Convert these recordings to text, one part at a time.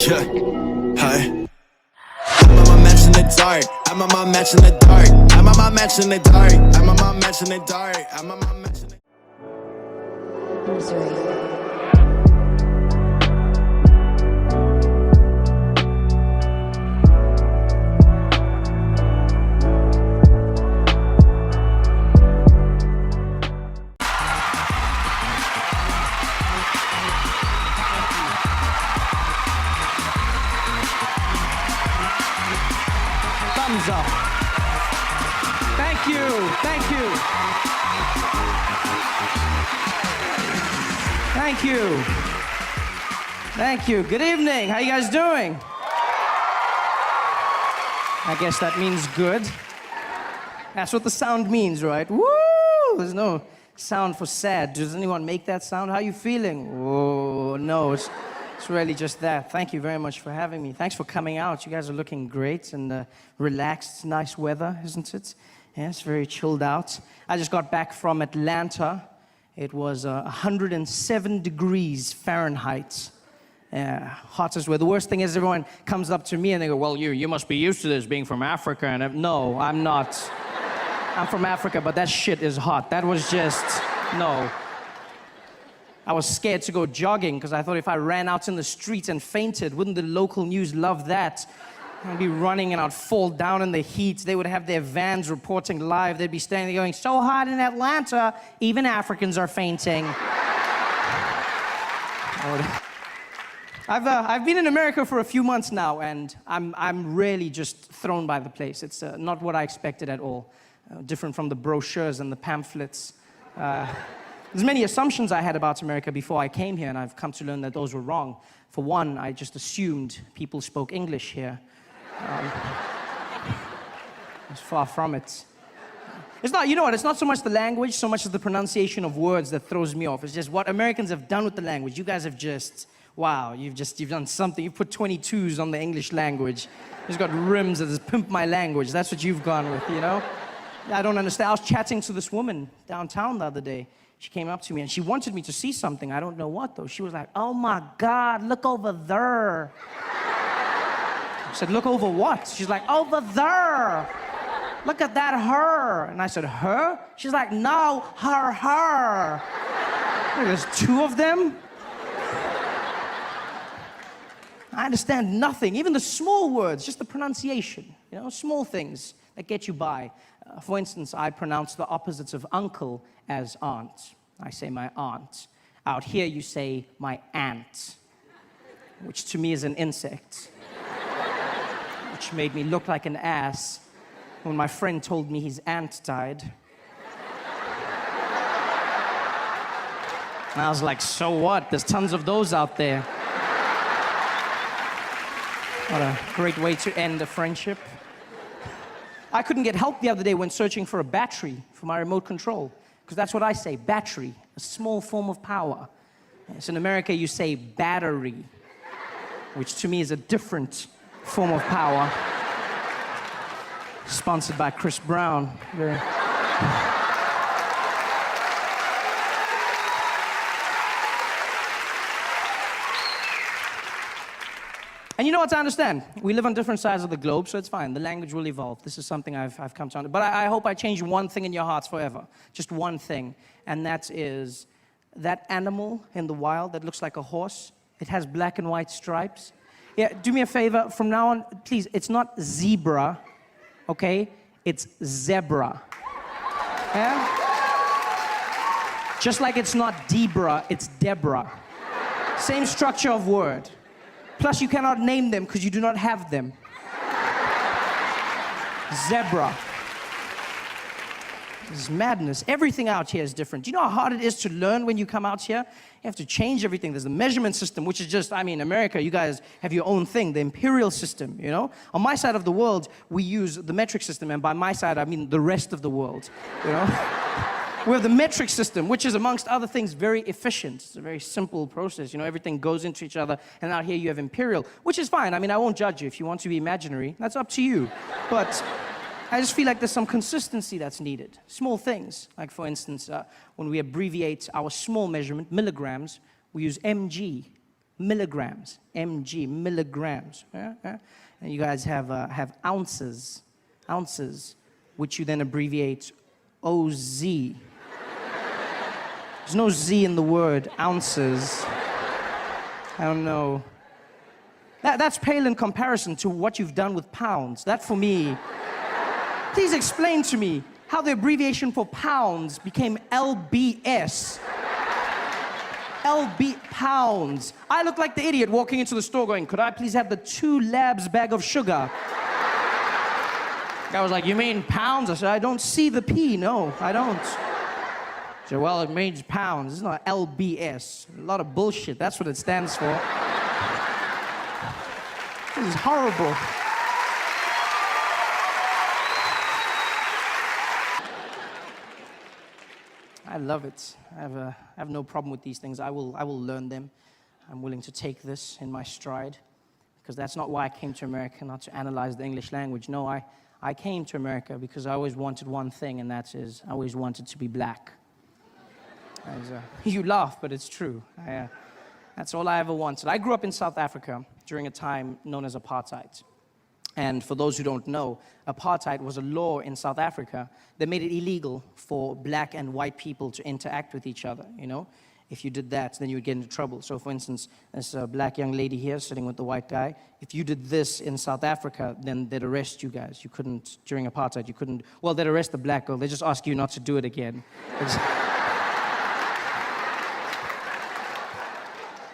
Yeah, hi. I'm on my match in the dark. I'm on my match in the dark. I'm on my match in the dark. I'm on my match in the dark. I'm on my match in the Thumbs up. Thank you. Thank you. Thank you. Thank you. Good evening. How you guys doing? I guess that means good. That's what the sound means, right? Woo! There's no sound for sad. Does anyone make that sound? How you feeling? Oh, no. It's really just that. Thank you very much for having me. Thanks for coming out. You guys are looking great and relaxed. It's nice weather, isn't it? Yeah, it's very chilled out. I just got back from Atlanta. It was 107 degrees Fahrenheit. Yeah, hottest weather. The worst thing is everyone comes up to me and they go, well, you must be used to this being from Africa. And no, I'm not. I'm from Africa, but that shit is hot. That was just, no. I was scared to go jogging because I thought if I ran out in the streets and fainted, wouldn't the local news love that? I'd be running and I'd fall down in the heat. They would have their vans reporting live. They'd be standing there going, so hot in Atlanta, even Africans are fainting. I've been in America for a few months now, and I'm really just thrown by the place. It's not what I expected at all. Different from the brochures and the pamphlets. There's many assumptions I had about America before I came here, and I've come to learn that those were wrong. For one, I just assumed people spoke English here. It's far from it. It's not, you know what, it's not so much the language, so much as the pronunciation of words that throws me off. It's just what Americans have done with the language. You guys have just, wow, you've done something. You've put 22s on the English language. You've got rims that says, pimp my language. That's what you've gone with, you know? I don't understand. I was chatting to this woman downtown the other day. She came up to me and she wanted me to see something. I don't know what though. She was like, oh my God, look over there. I said, look over what? She's like, over there. Look at that her. And I said, her? She's like, no, her. There's two of them? I understand nothing, even the small words, just the pronunciation, you know, small things that get you by. For instance, I pronounce the opposites of uncle as aunt. I say my aunt. Out here, you say my aunt, which to me is an insect, which made me look like an ass when my friend told me his aunt died. And I was like, so what? There's tons of those out there. What a great way to end a friendship. I couldn't get help the other day when searching for a battery for my remote control, because that's what I say, battery, a small form of power. Yes, in America, you say battery, which to me is a different form of power. Sponsored by Chris Brown. And you know what, I understand. We live on different sides of the globe, so it's fine. The language will evolve. This is something I've come to understand. But I hope I change one thing in your hearts forever. Just one thing. And that is that animal in the wild that looks like a horse. It has black and white stripes. Yeah, do me a favor. From now on, please, it's not zebra, okay? It's zebra. Yeah? Just like it's not Debra, it's Deborah. Same structure of word. Plus, you cannot name them because you do not have them. Zebra. This is madness. Everything out here is different. Do you know how hard it is to learn when you come out here? You have to change everything. There's the measurement system, which is just, I mean, America, you guys have your own thing, the imperial system, you know? On my side of the world, we use the metric system, and by my side, I mean the rest of the world, you know? We have the metric system, which is, amongst other things, very efficient. It's a very simple process. You know, everything goes into each other. And out here you have imperial, which is fine. I mean, I won't judge you. If you want to be imaginary, that's up to you. But I just feel like there's some consistency that's needed. Small things. Like, for instance, when we abbreviate our small measurement, milligrams, we use mg. milligrams, mg, milligrams. Yeah, yeah. And you guys have ounces, which you then abbreviate OZ. There's no Z in the word, ounces. I don't know. That's pale in comparison to what you've done with pounds. That for me, please explain to me how the abbreviation for pounds became LBS. Pounds. I look like the idiot walking into the store going, could I please have the 2 labs bag of sugar? Guy was like, you mean pounds? I said, I don't see the P, no, I don't. He said, well, it means pounds. It's not LBS. A lot of bullshit, that's what it stands for. This is horrible. I love it. I have no problem with these things. I will learn them. I'm willing to take this in my stride, because that's not why I came to America, not to analyze the English language. No, I came to America because I always wanted one thing, and that is I always wanted to be black. You laugh, but it's true. That's all I ever wanted. I grew up in South Africa during a time known as apartheid. And for those who don't know, apartheid was a law in South Africa that made it illegal for black and white people to interact with each other, you know? If you did that, then you would get into trouble. So for instance, there's a black young lady here sitting with the white guy. If you did this in South Africa, then they'd arrest you guys. You couldn't, during apartheid, you couldn't, well, they'd arrest the black girl. They just ask you not to do it again.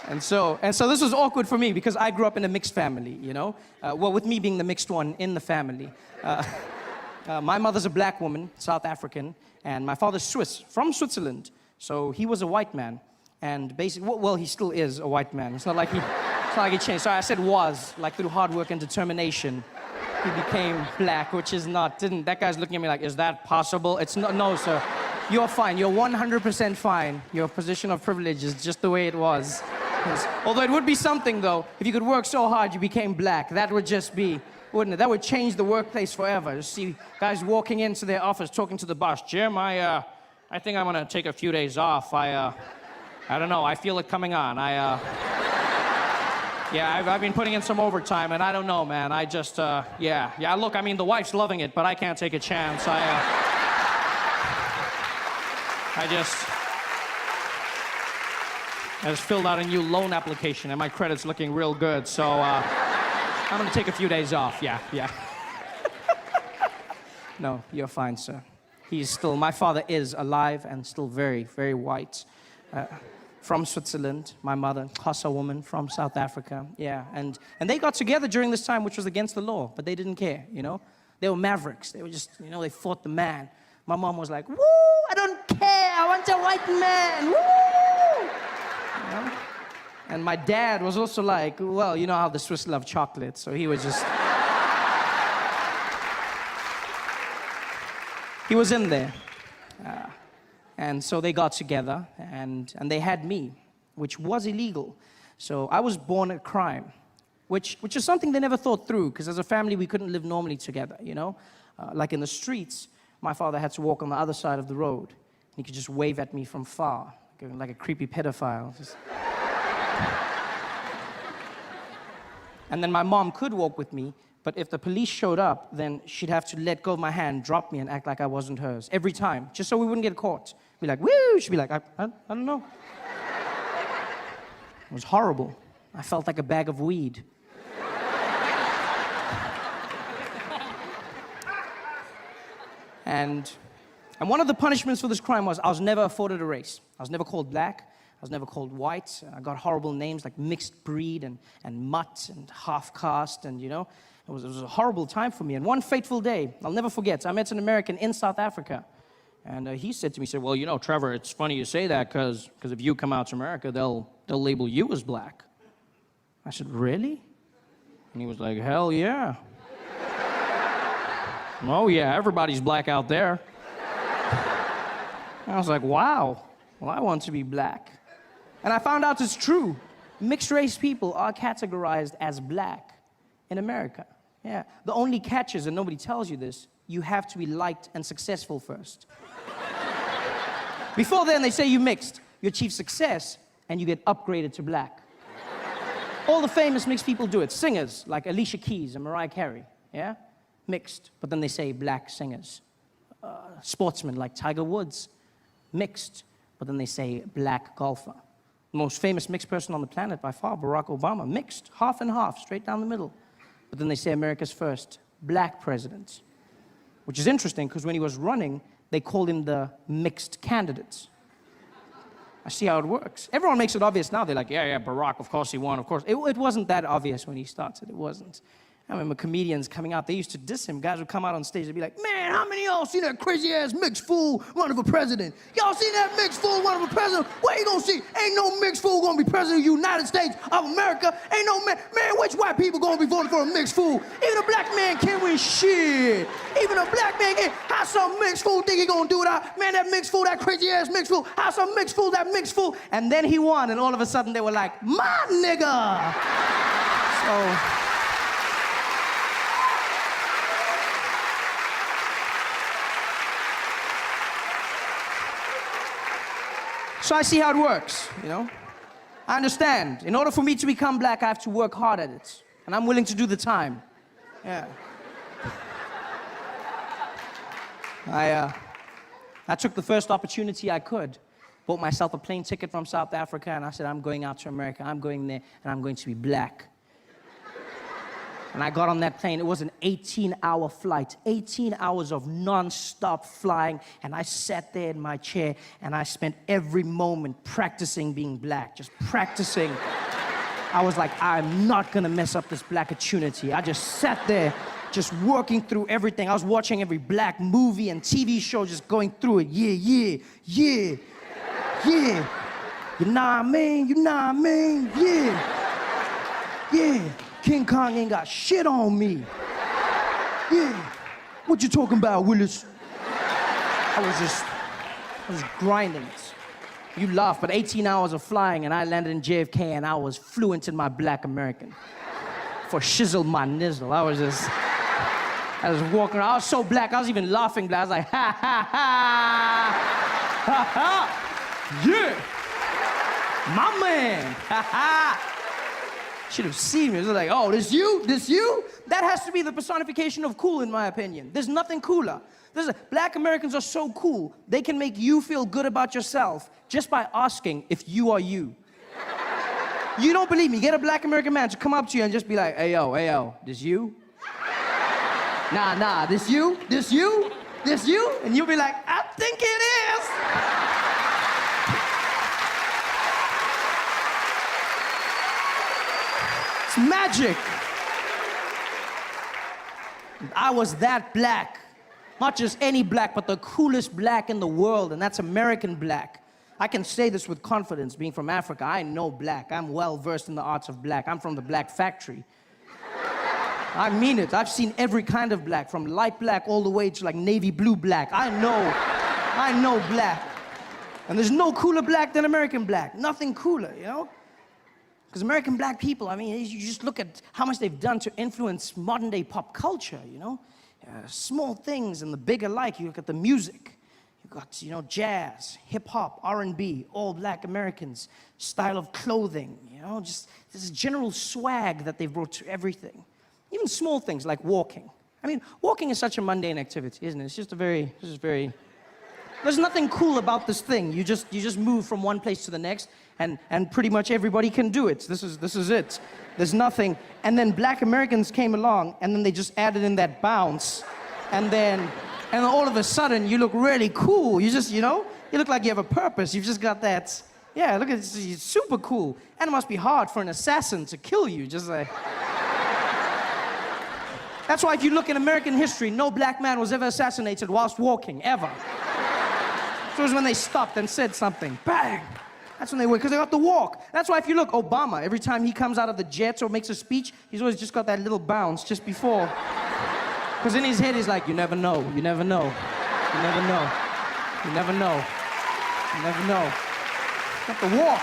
And so this was awkward for me because I grew up in a mixed family, you know? Well, with me being the mixed one in the family. My mother's a black woman, South African, and my father's Swiss, from Switzerland. So he was a white man. And basically, well, he still is a white man. It's not like he changed. Sorry, I said was, like through hard work and determination, he became black, which is not, that guy's looking at me like, is that possible? It's not, no, sir. You're fine. You're 100% fine. Your position of privilege is just the way it was. Although it would be something, though, if you could work so hard you became black. That would just be, wouldn't it? That would change the workplace forever. Just see guys walking into their office talking to the boss. Jim, I think I'm gonna take a few days off. I don't know. I feel it coming on. Yeah, I've been putting in some overtime, and I don't know, man. I just, yeah. Look, I mean, the wife's loving it, but I can't take a chance. I just filled out a new loan application, and my credit's looking real good, so I'm gonna take a few days off, yeah. No, you're fine, sir. My father is alive and still very, very white. From Switzerland, my mother, Xhosa woman from South Africa, yeah. And they got together during this time, which was against the law, but they didn't care, you know? They were mavericks. They were just, you know, they fought the man. My mom was like, woo, I don't care, I want a white man, woo! You know? And my dad was also like, well, you know how the Swiss love chocolate, so he was just... he was in there. And so they got together, and they had me, which was illegal. So I was born a crime, which is something they never thought through, because as a family, we couldn't live normally together, you know? Like in the streets, my father had to walk on the other side of the road. He could just wave at me from far, like a creepy pedophile. Just... And then my mom could walk with me, but if the police showed up, then she'd have to let go of my hand, drop me, and act like I wasn't hers. Every time, just so we wouldn't get caught. Be like, woo! She'd be like, I don't know. It was horrible. I felt like a bag of weed. And one of the punishments for this crime was I was never afforded a race. I was never called black. I was never called white. I got horrible names like mixed breed and mutt and half caste, and you know, it was a horrible time for me. And one fateful day, I'll never forget, I met an American in South Africa. And he said to me, well, you know, Trevor, it's funny you say that because if you come out to America, they'll label you as black. I said, really? And he was like, hell yeah. Oh yeah, everybody's black out there. And I was like, wow, well, I want to be black. And I found out it's true. Mixed race people are categorized as black in America. Yeah. The only catch is, and nobody tells you this, you have to be liked and successful first. Before then, they say you mixed. You achieve success, and you get upgraded to black. All the famous mixed people do it. Singers, like Alicia Keys and Mariah Carey, yeah? Mixed, but then they say black singers. Sportsmen, like Tiger Woods, mixed, but then they say black golfer. The most famous mixed person on the planet by far, Barack Obama, mixed, half and half, straight down the middle. But then they say America's first black president, which is interesting because when he was running, they called him the mixed candidate. I see how it works. Everyone makes it obvious now. They're like, yeah, Barack, of course he won, of course. It wasn't that obvious when he started. It wasn't. I remember comedians coming out. They used to diss him. Guys would come out on stage and be like, man, how many of y'all seen that crazy-ass mixed fool run for president? Y'all seen that mixed fool run for president? What you gonna see? Ain't no mixed fool gonna be president of the United States of America. Ain't no man, which white people gonna be voting for a mixed fool? Even a black man can't win shit. Even a black man can't. How some mixed fool think he gonna do it? Man, that mixed fool, that crazy-ass mixed fool. How some mixed fool, that mixed fool? And then he won, and all of a sudden they were like, my nigga. So I see how it works, you know? I understand. In order for me to become black, I have to work hard at it. And I'm willing to do the time. Yeah. I took the first opportunity I could. Bought myself a plane ticket from South Africa, and I said, I'm going out to America. I'm going there, and I'm going to be black. And I got on that plane. It was an 18-hour flight, 18 hours of non-stop flying. And I sat there in my chair, and I spent every moment practicing being black, just practicing. I was like, I'm not gonna mess up this black opportunity. I just sat there, just working through everything. I was watching every black movie and TV show, just going through it. Yeah. You know what I mean? Yeah. King Kong ain't got shit on me. Yeah. What you talking about, Willis? I was grinding it. You laugh, but 18 hours of flying, and I landed in JFK, and I was fluent in my black American. For shizzle my nizzle. I was walking around. I was so black, I was even laughing black. I was like, ha, ha, ha. Yeah. My man. Ha, ha. Should have seen me. It was like, oh, this you? That has to be the personification of cool, in my opinion. There's nothing cooler. Black Americans are so cool, they can make you feel good about yourself just by asking if you are you. You don't believe me? Get a black American man to come up to you and just be like, hey, yo, this you? Nah, this you? And you'll be like, I think it is. Magic. I was that black. Not just any black, but the coolest black in the world, and that's American black. I can say this with confidence, being from Africa. I know black. I'm well versed in the arts of black. I'm from the black factory. I mean it. I've seen every kind of black, from light black all the way to like navy blue black. I know black. And there's no cooler black than American black. Nothing cooler, you know? Because American black people, I mean, you just look at how much they've done to influence modern day pop culture, you know? Small things and the big alike. You look at the music. You've got, you know, jazz, hip hop, R&B, all black Americans, style of clothing, you know? Just this general swag that they've brought to everything. Even small things like walking. I mean, walking is such a mundane activity, isn't it? It's just there's nothing cool about this thing. You just move from one place to the next, and pretty much everybody can do it. This is it. There's nothing. And then black Americans came along, and then they just added in that bounce, and all of a sudden you look really cool. You just, you know, you look like you have a purpose. You've just got that. Yeah, look at this. It's super cool. And it must be hard for an assassin to kill you. Just like. That's why if you look in American history, no black man was ever assassinated whilst walking, ever. So it was when they stopped and said something. Bang! That's when they went, because they got to walk. That's why if you look, Obama, every time he comes out of the jets or makes a speech, he's always just got that little bounce just before. Because in his head, he's like, you never know. You got to walk.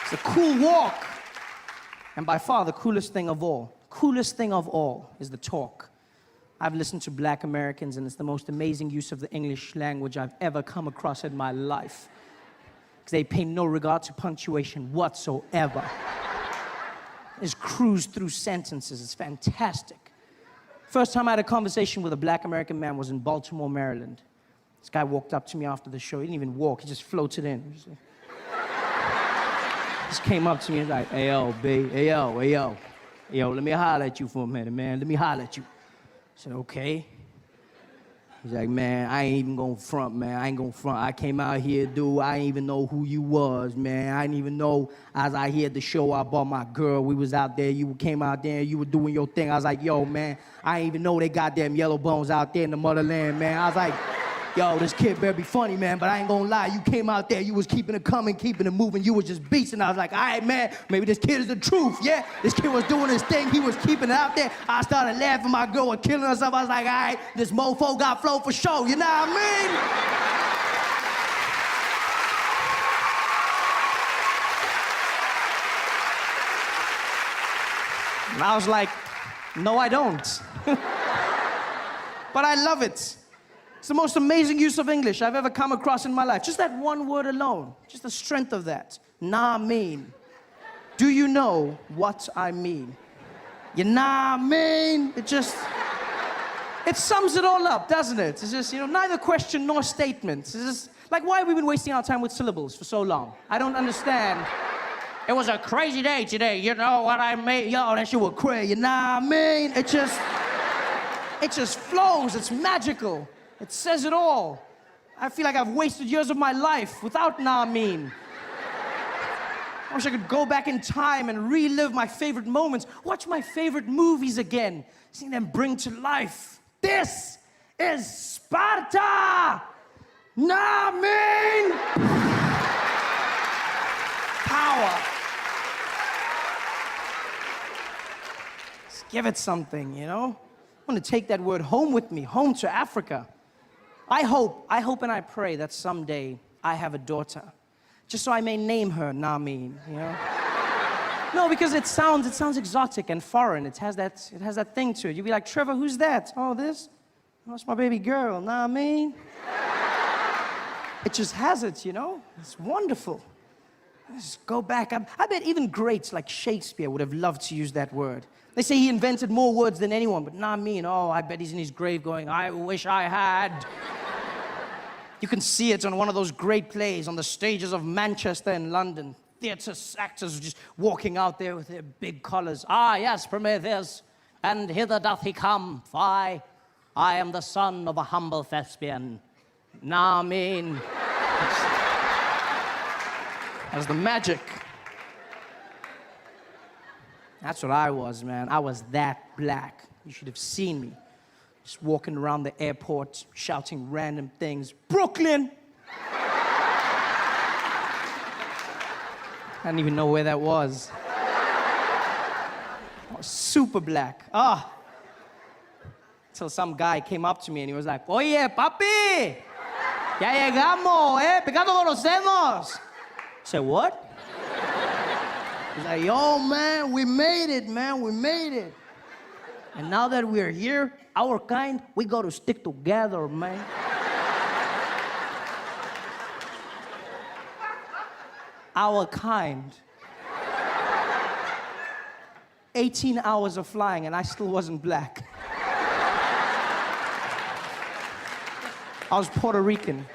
It's a cool walk. And by far, the coolest thing of all is the talk. I've listened to black Americans, and it's the most amazing use of the English language I've ever come across in my life. because they pay no regard to punctuation whatsoever. Just cruise through sentences. It's fantastic. First time I had a conversation with a black American man was in Baltimore, Maryland. This guy walked up to me after the show. He didn't even walk. He just floated in. Just came up to me and was like, hey, yo, babe. Hey, yo, hey, yo. Hey, yo, let me holler at you for a minute, man. Let me holler at you. I said, okay. He's like, man, I ain't even gonna front, man. I ain't gonna front. I came out here, dude. I didn't even know who you was, man. I didn't even know. As I heard the show, I bought my girl. We was out there. You came out there. You were doing your thing. I was like, yo, man, I didn't even know they got them yellow bones out there in the motherland, man. I was like, yo, this kid better be funny, man, but I ain't gonna lie. You came out there, you was keeping it coming, keeping it moving. You was just beasting. I was like, all right, man, maybe this kid is the truth, yeah? This kid was doing his thing. He was keeping it out there. I started laughing. My girl was killing herself. I was like, all right, this mofo got flow for show. You know what I mean? And I was like, no, I don't. But I love it. It's the most amazing use of English I've ever come across in my life. Just that one word alone, just the strength of that. Nah mean. Do you know what I mean? You nah mean? It sums it all up, doesn't it? It's just, neither question nor statement. It's just, like, why have we been wasting our time with syllables for so long? I don't understand. It was a crazy day today, you know what I mean? Yo, that shit was crazy, you know what I mean? It just flows, it's magical. It says it all. I feel like I've wasted years of my life without nah mean. I wish I could go back in time and relive my favorite moments, watch my favorite movies again, seeing them bring to life. This is Sparta! Nah mean! Power. Just give it something, I want to take that word home with me, home to Africa. I hope and I pray that someday I have a daughter, just so I may name her Namin, No, because it sounds exotic and foreign. It has that thing to it. You'd be like, Trevor, who's that? Oh, this? Oh, that's my baby girl, Namin. It just has it, It's wonderful. Just go back. I bet even greats like Shakespeare would have loved to use that word. They say he invented more words than anyone, but Namin, I bet he's in his grave going, I wish I had. You can see it on one of those great plays on the stages of Manchester and London. Theatre actors just walking out there with their big collars. Ah, yes, Prometheus, and hither doth he come. I am the son of a humble thespian. Namin. That's the magic. That's what I was, man. I was that black. You should have seen me. Just walking around the airport, shouting random things. Brooklyn! I didn't even know where that was. I was super black. Till some guy came up to me and he was like, Oye, papi! Ya llegamos, Pecado conocemos! I said, what? He's like, yo, man, we made it, man, we made it. And now that we're here, our kind, we got to stick together, man. Our kind. 18 hours of flying and I still wasn't black. I was Puerto Rican.